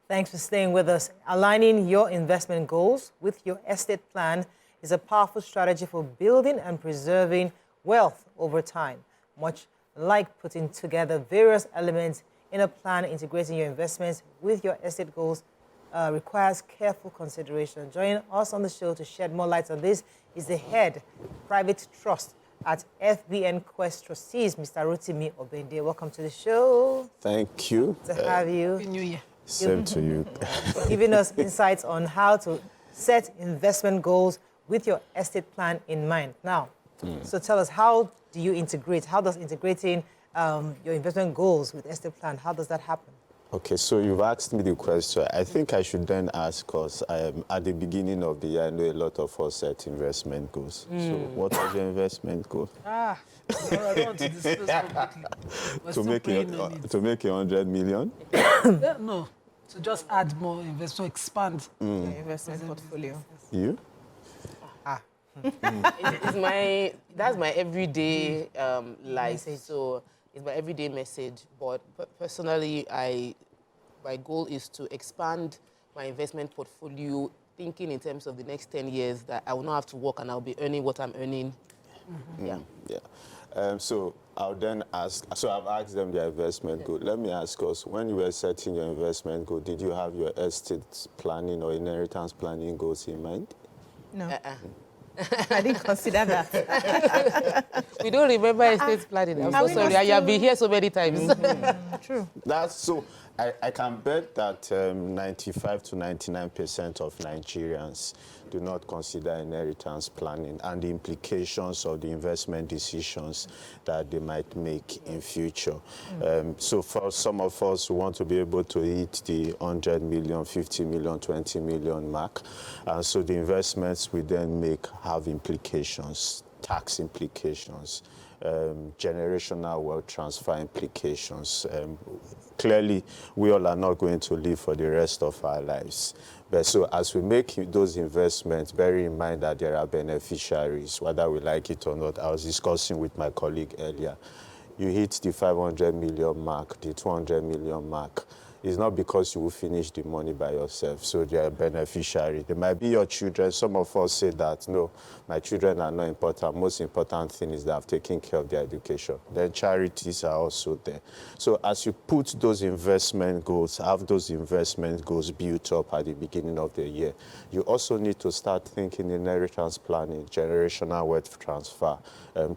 Thanks for staying with us. Aligning your investment goals with your estate plan is a powerful strategy for building and preserving wealth over time. Much like putting together various elements in a plan, integrating your investments with your estate goals requires careful consideration. Joining us on the show to shed more light on this is the head private trust at FBNQuest Trustees, Mr. Rotimi Obende. Welcome to the show. Thank you. Good to have you. Happy New Year. Same to you. For giving us insights on how to set investment goals with your estate plan in mind. Now, so tell us, how do you integrate? How does integrating your investment goals with estate plan, how does that happen? Okay, so you've asked me the question. I think I should then ask, because at the beginning of the year, I know a lot of us set investment goals. So what was your investment goal? I don't want to discuss publicly. To make 100 million? No, to just add more investment, to expand The investment portfolio. You? That's my everyday life. So it's my everyday message. But personally, my goal is to expand my investment portfolio, thinking in terms of the next 10 years that I will not have to work and I'll be earning what I'm earning. So I'll then ask, so I've asked them their investment goal. Let me ask us, when you were setting your investment goal, did you have your estate planning or inheritance planning goals in mind? No. I didn't consider that. We don't remember estate planning. I'm so sorry. I have been here so many times. True. That's so. I can bet that 95 to 99% of Nigerians do not consider inheritance planning and the implications of the investment decisions that they might make in future. So for some of us who want to be able to hit the 100 million, 50 million, 20 million mark, so the investments we then make have implications, tax implications, generational wealth transfer implications. Clearly, we all are not going to live for the rest of our lives. But so as we make those investments, bear in mind that there are beneficiaries, whether we like it or not. I was discussing with my colleague earlier. You hit the 500 million mark, the 200 million mark. It's not because you will finish the money by yourself. So they are beneficiary. They might be your children. Some of us say that, no, my children are not important. Most important thing is that I've taken care of their education. Then charities are also there. So as you put those investment goals, have those investment goals built up at the beginning of the year, you also need to start thinking inheritance planning, generational wealth transfer,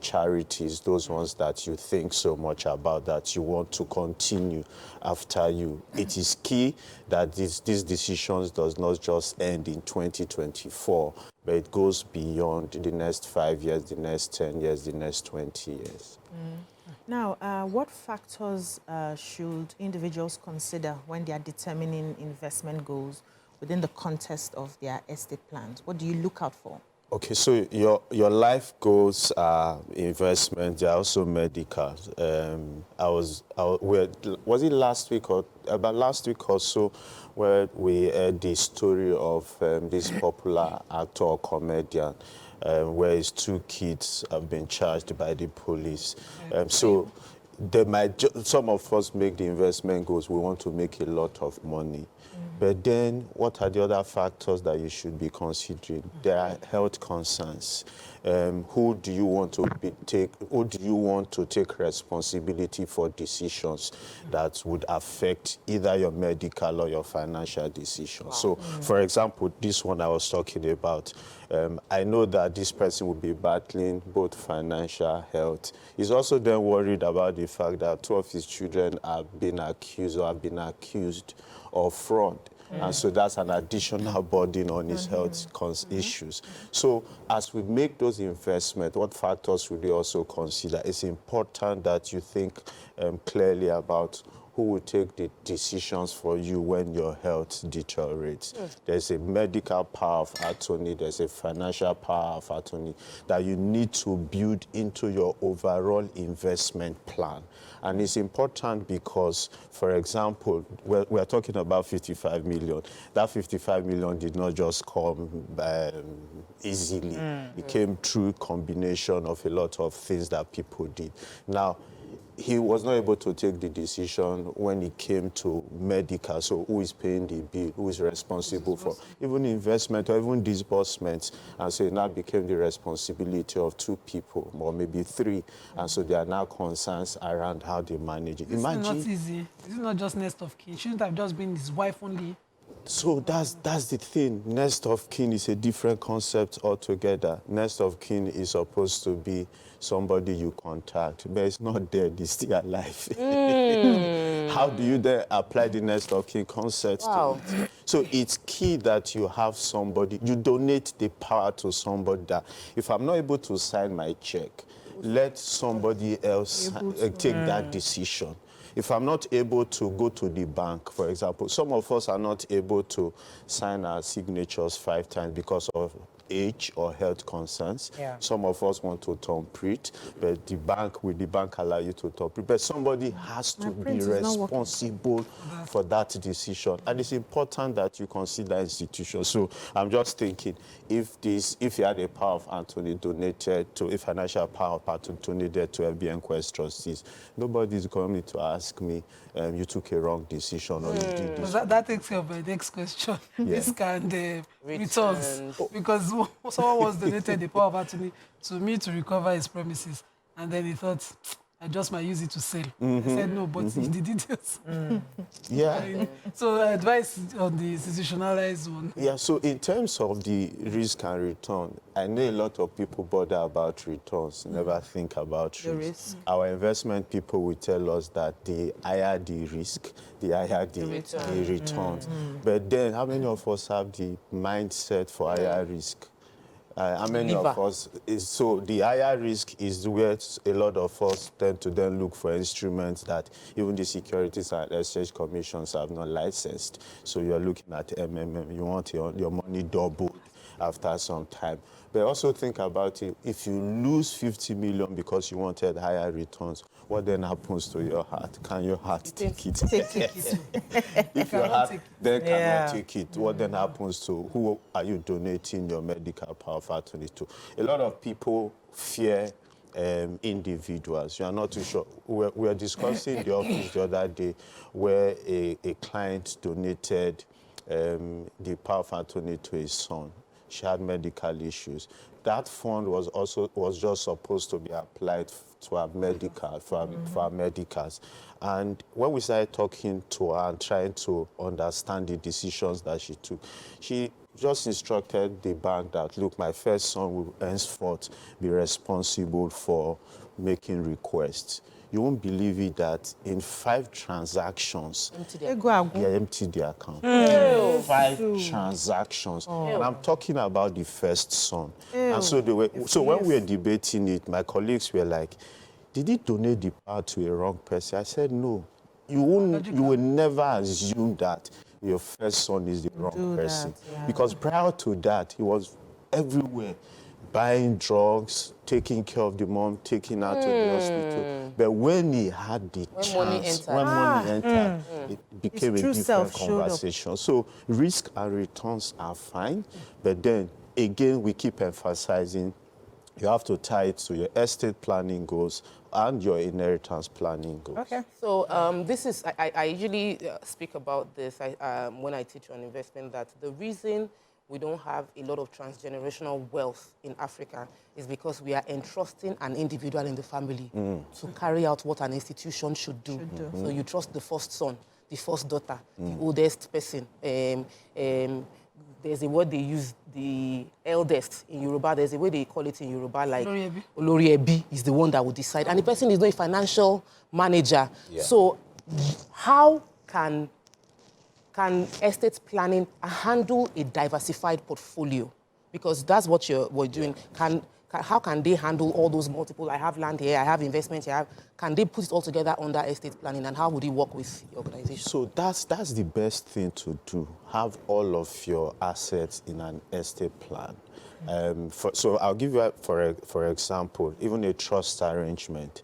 charities, those ones that you think so much about that you want to continue after you. It is key that these decisions does not just end in 2024, but it goes beyond the next 5 years, the next 10 years, the next 20 years. Now, what factors should individuals consider when they are determining investment goals within the context of their estate plans? What do you look out for? Okay, so your life goals are investment. They're also medical. Was it last week or about last week or so, where we heard the story of this popular actor or comedian, where his 2 kids have been charged by the police. So they might some of us make the investment goals. We want to make a lot of money. But then, what are the other factors that you should be considering? There are health concerns. Who do you want to take responsibility for decisions that would affect either your medical or your financial decisions? Wow. So, for example, this one I was talking about, I know that this person will be battling both financial health. He's also then worried about the fact that 2 of his children have been accused of fraud. And so that's an additional burden on his health issues. So as we make those investments, what factors will you also consider? It's important that you think clearly about who will take the decisions for you when your health deteriorates. There's a medical power of attorney, there's a financial power of attorney that you need to build into your overall investment plan. And it's important because, for example, we're talking about 55 million. That 55 million did not just come easily. It came through a combination of a lot of things that people did. Now, he was not able to take the decision when it came to medical. So who is paying the bill? Who is responsible for even investment or even disbursements? And so it now became the responsibility of 2 people or maybe 3. And so there are now concerns around how they manage it. This is not easy. This is not just next of kin. Shouldn't have just been his wife only. So that's the thing. Next of kin is a different concept altogether. Next of kin is supposed to be somebody you contact, but it's not dead, it's still alive. How do you then apply the next of kin concept to it? So it's key that you have somebody, you donate the power to somebody that, if I'm not able to sign my check, let somebody else take that decision. If I'm not able to go to the bank, for example, some of us are not able to sign our signatures 5 times because of age or health concerns. Yeah. Some of us want to turn print, but the bank allow you to turn print? But somebody has to be responsible for that decision. And it's important that you consider institutions. So I'm just thinking, if you had a power of Anthony donated to, a financial power of Anthony donated to FBNQuest Trustees, nobody's going to ask me, you took a wrong decision or you did this. That takes care of my next question. This kind of returns. Because someone was donated the power of attorney to me to recover his premises. And then he thought, I just might use it to sell. I said, no, but in the details. Yeah. So advice on the institutionalized one. Yeah, so in terms of the risk and return, I know a lot of people bother about returns, never think about The risk. Our investment people will tell us that the higher the risk, the higher the returns. But then how many of us have the mindset for higher risk? How many of us so the higher risk is where a lot of us tend to then look for instruments that even the Securities and Exchange Commissions have not licensed. So you're looking at MMM, you want your money doubled after some time. But also think about it, if you lose 50 million because you wanted higher returns, what then happens to your heart? Can your heart take it? If your heart then cannot take it, what then happens to who are you donating your medical power of attorney to? A lot of people fear individuals. You are not too sure. We were discussing the office the other day where a client donated the power of attorney to his son. She had medical issues. That fund was just supposed to be applied to our medical, for our medicals. And when we started talking to her and trying to understand the decisions that she took, she just instructed the bank that, look, my first son will henceforth be responsible for making requests. You won't believe it that in 5 transactions, they emptied the account. 5 transactions. And I'm talking about the first son. And so when we were debating it, my colleagues were like, did he donate the power to a wrong person? I said, no. You will never assume that your first son is the wrong person. Because prior to that, he was everywhere, buying drugs, taking care of the mom, taking her to the hospital. But when he had the chance, when money entered, it became a different conversation. So risk and returns are fine, but then again, we keep emphasizing you have to tie it to your estate planning goals and your inheritance planning goals. Okay. So this is, I usually speak about this when I teach on investment, that the reason we don't have a lot of transgenerational wealth in Africa is because we are entrusting an individual in the family to carry out what an institution should do. So you trust the first son, the first daughter, the oldest person. There's a word they use, the eldest in Yoruba. There's a way they call it in Yoruba, like Olori Ebi is the one that will decide. And the person is not a financial manager. Yeah. So how can estate planning handle a diversified portfolio? Because that's what we're doing. How can they handle all those multiple, I have land here, I have investment here, can they put it all together under estate planning, and how would it work with your organization? So that's the best thing to do, have all of your assets in an estate plan. So I'll give you, for example, even a trust arrangement.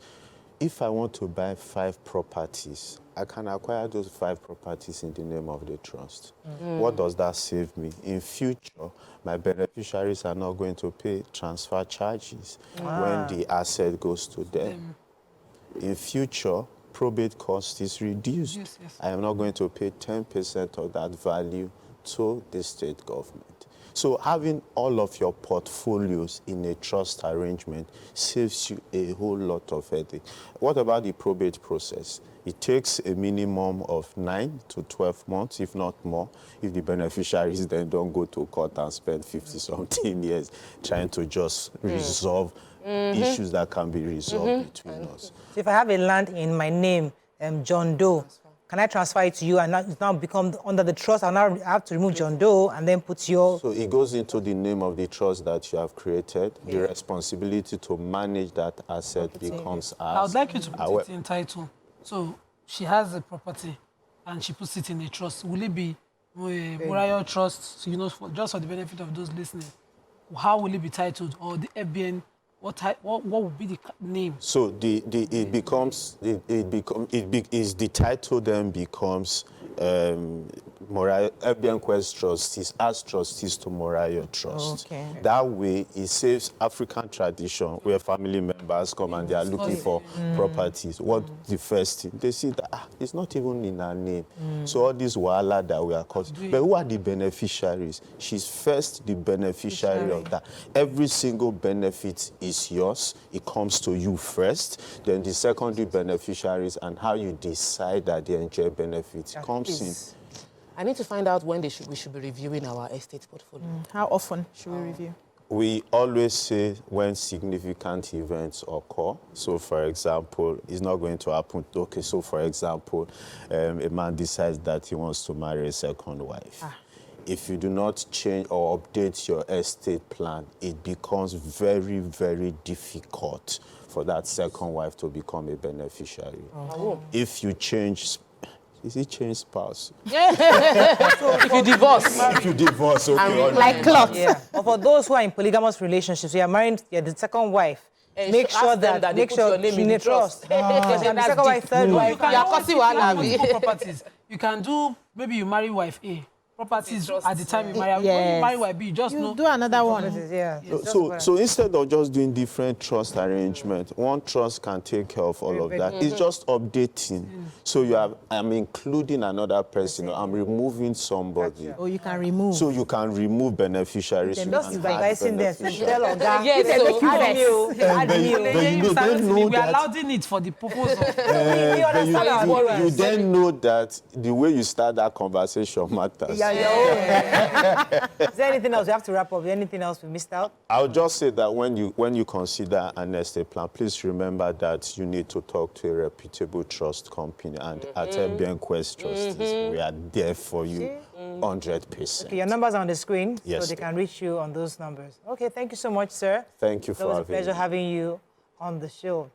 If I want to buy 5 properties, I can acquire those 5 properties in the name of the trust. What does that save me? In future, my beneficiaries are not going to pay transfer charges when the asset goes to them. in future, probate cost is reduced. Yes, yes. I am not going to pay 10% of that value to the state government. So having all of your portfolios in a trust arrangement saves you a whole lot of headache. What about the probate process? It takes a minimum of 9 to 12 months, if not more, if the beneficiaries then don't go to court and spend 50-something years trying to just resolve issues that can be resolved between us. So if I have a land in my name, John Doe, can I transfer it to you and it's now become under the trust? I now have to remove John Doe and then put your... So it goes into the name of the trust that you have created. The responsibility to manage that asset becomes ours. I would like you to put it in title. So she has a property and she puts it in a trust. Will it be a royal trust? So, you know, just for the benefit of those listening, how will it be titled? Or the FBN, what would be the name? So the title then becomes FBNQuest Trustees as trustees to Morayo Trust. Okay. That way, it saves African tradition where family members come and they are looking for properties. What the first thing? They see that it's not even in our name. So all this wahala that we are causing. But who are the beneficiaries? She's first the beneficiary of that. Every single benefit is yours. It comes to you first. Then the secondary beneficiaries and how you decide that they enjoy benefits comes in. I need to find out when we should be reviewing our estate portfolio. How often should we review? We always say when significant events occur. So, for example, it's not going to happen. Okay, so, for example, a man decides that he wants to marry a second wife. If you do not change or update your estate plan, it becomes very, very difficult for that second wife to become a beneficiary. If you change... Is it change spouse? If you divorce. If you divorce, okay. Like cloth. Yeah. But for those who are in polygamous relationships, you are married, you're the second wife. Make sure that make sure your name in the trust. Because you're the second wife, third wife. Properties. You can do, maybe you marry wife A. Properties at the time you marry. Yes. When you marry wife B, you just know. Do another one. Yeah. So instead of just doing different trust arrangements, one trust can take care of all of that. It's just updating. So I'm including another person, I'm removing somebody. Or you can remove. So you can remove beneficiaries. You Just can add advising them to beneficiaries. tell Oga. Yes, so add new. But you then know We are that allowed in it for the purpose of... you then know that the way you start that conversation matters. Is there anything else we have to wrap up? Anything else we missed out? I'll just say that when you consider an estate plan, please remember that you need to talk to a reputable trust company. And at FBNQuest Trustees, we are there for you 100%. Okay, your numbers are on the screen, Yes, so they can reach you on those numbers. Okay, thank you so much, sir. Thank you for having me. It was a pleasure having you on the show.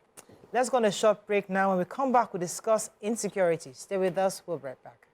Let's go on a short break now. When we come back, we'll discuss insecurity. Stay with us. We'll be right back.